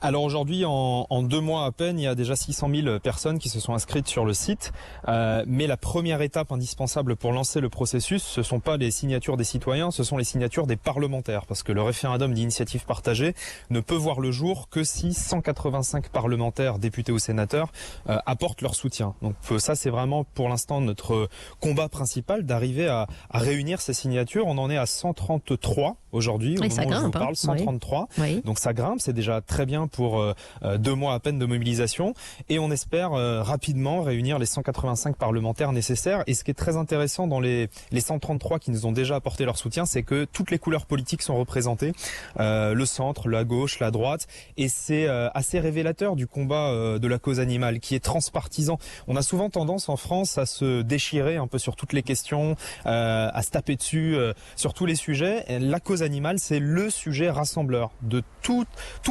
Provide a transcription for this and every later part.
Alors aujourd'hui, en 2 mois à peine, il y a déjà 600 000 personnes qui se sont inscrites sur le site. Mais la première étape indispensable pour lancer le processus, ce ne sont pas les signatures des citoyens, ce sont les signatures des parlementaires. Parce que le référendum d'initiative partagée ne peut voir le jour que si 185 parlementaires, députés ou sénateurs, apportent leur soutien. Donc ça, c'est vraiment pour l'instant notre combat principal, d'arriver à réunir ces signatures. On en est à 133 aujourd'hui, au moment où je vous parle, 133. Oui. Donc ça grimpe, c'est déjà très bien pour 2 mois à peine de mobilisation, et on espère rapidement réunir les 185 parlementaires nécessaires. Et ce qui est très intéressant dans les 133 qui nous ont déjà apporté leur soutien, c'est que toutes les couleurs politiques sont représentées, le centre, la gauche, la droite, et c'est assez révélateur du combat de la cause animale, qui est transpartisan. On a souvent tendance en France à se déchirer un peu sur toutes les questions, à se taper dessus sur tous les sujets. Et la cause animale, c'est le sujet rassembleur de tous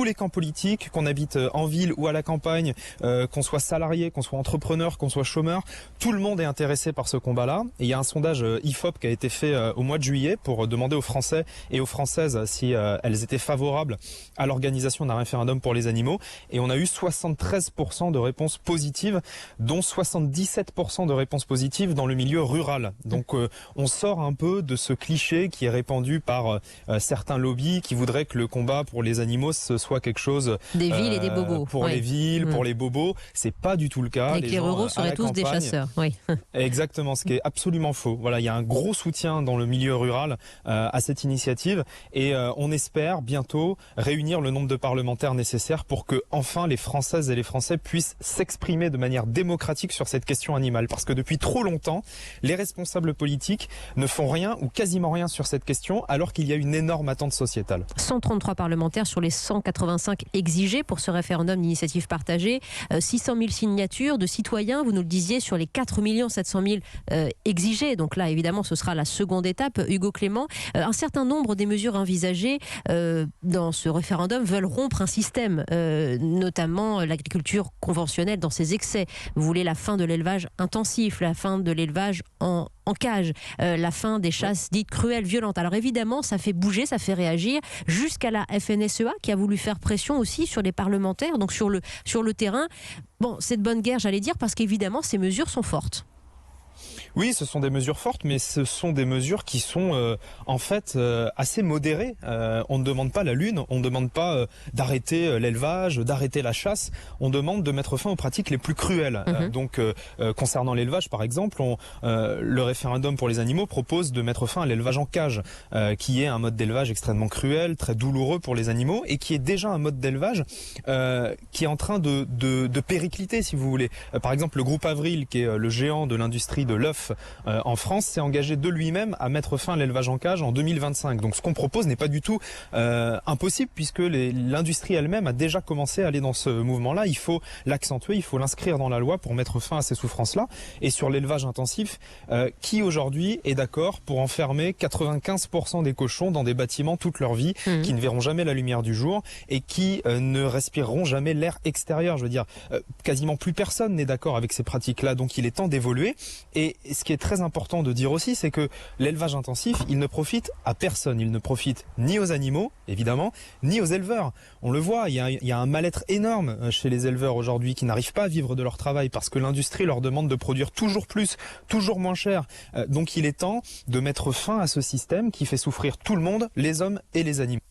les camps politiques, qu'on habite en ville ou à la campagne, qu'on soit salarié, qu'on soit entrepreneur, qu'on soit chômeur, tout le monde est intéressé par ce combat-là. Et il y a un sondage IFOP qui a été fait au mois de juillet pour demander aux Français et aux Françaises si elles étaient favorables à l'organisation d'un référendum pour les animaux. Et on a eu 73% de réponses positives, dont 77% de réponses positives dans le milieu rural. Donc on sort un peu de ce cliché qui est répandu par certains lobbies qui voudraient que le combat pour les animaux ce soit quelque chose des villes et des bobos. Pour les villes, pour les bobos. C'est pas du tout le cas. Et que les ruraux seraient tous des chasseurs. Oui. Exactement, ce qui est absolument faux. Voilà, il y a un gros soutien dans le milieu rural à cette initiative, et on espère bientôt réunir le nombre de parlementaires nécessaires pour que enfin les Françaises et les Français puissent s'exprimer de manière démocratique sur cette question animale. Parce que depuis trop longtemps, les responsables politiques ne font rien ou quasiment rien sur cette question, alors qu'il y a une énorme attente sociétale. 133 parlementaires sur les 185 exigés pour ce référendum d'initiative partagée, 600 000 signatures de citoyens, vous nous le disiez, sur les 4 700 000 exigés. Donc là, évidemment, ce sera la seconde étape. Hugo Clément, un certain nombre des mesures envisagées dans ce référendum veulent rompre un système, notamment l'agriculture conventionnelle dans ses excès. Vous voulez la fin de l'élevage intensif, la fin de l'élevage en cage, la fin des chasses dites cruelles, violentes. Alors évidemment, ça fait bouger, ça fait réagir, jusqu'à la FNSEA qui a voulu faire pression aussi sur les parlementaires, donc sur le terrain. Bon, c'est de bonne guerre, j'allais dire, parce qu'évidemment, ces mesures sont fortes. Oui, ce sont des mesures fortes, mais ce sont des mesures qui sont en fait assez modérées. On ne demande pas la lune, on ne demande pas d'arrêter l'élevage, d'arrêter la chasse. On demande de mettre fin aux pratiques les plus cruelles. Donc, concernant l'élevage, par exemple, le référendum pour les animaux propose de mettre fin à l'élevage en cage, qui est un mode d'élevage extrêmement cruel, très douloureux pour les animaux, et qui est déjà un mode d'élevage qui est en train de péricliter, si vous voulez. Par exemple, le groupe Avril, qui est le géant de l'industrie de l'œuf en France, s'est engagé de lui-même à mettre fin à l'élevage en cage en 2025. Donc ce qu'on propose n'est pas du tout impossible, puisque l'industrie elle-même a déjà commencé à aller dans ce mouvement-là. Il faut l'accentuer, il faut l'inscrire dans la loi pour mettre fin à ces souffrances-là. Et sur l'élevage intensif, qui aujourd'hui est d'accord pour enfermer 95% des cochons dans des bâtiments toute leur vie, qui ne verront jamais la lumière du jour et qui ne respireront jamais l'air extérieur. Je veux dire, quasiment plus personne n'est d'accord avec ces pratiques-là, donc il est temps d'évoluer. Et ce qui est très important de dire aussi, c'est que l'élevage intensif, il ne profite à personne. Il ne profite ni aux animaux, évidemment, ni aux éleveurs. On le voit, il y a un mal-être énorme chez les éleveurs aujourd'hui qui n'arrivent pas à vivre de leur travail parce que l'industrie leur demande de produire toujours plus, toujours moins cher. Donc il est temps de mettre fin à ce système qui fait souffrir tout le monde, les hommes et les animaux.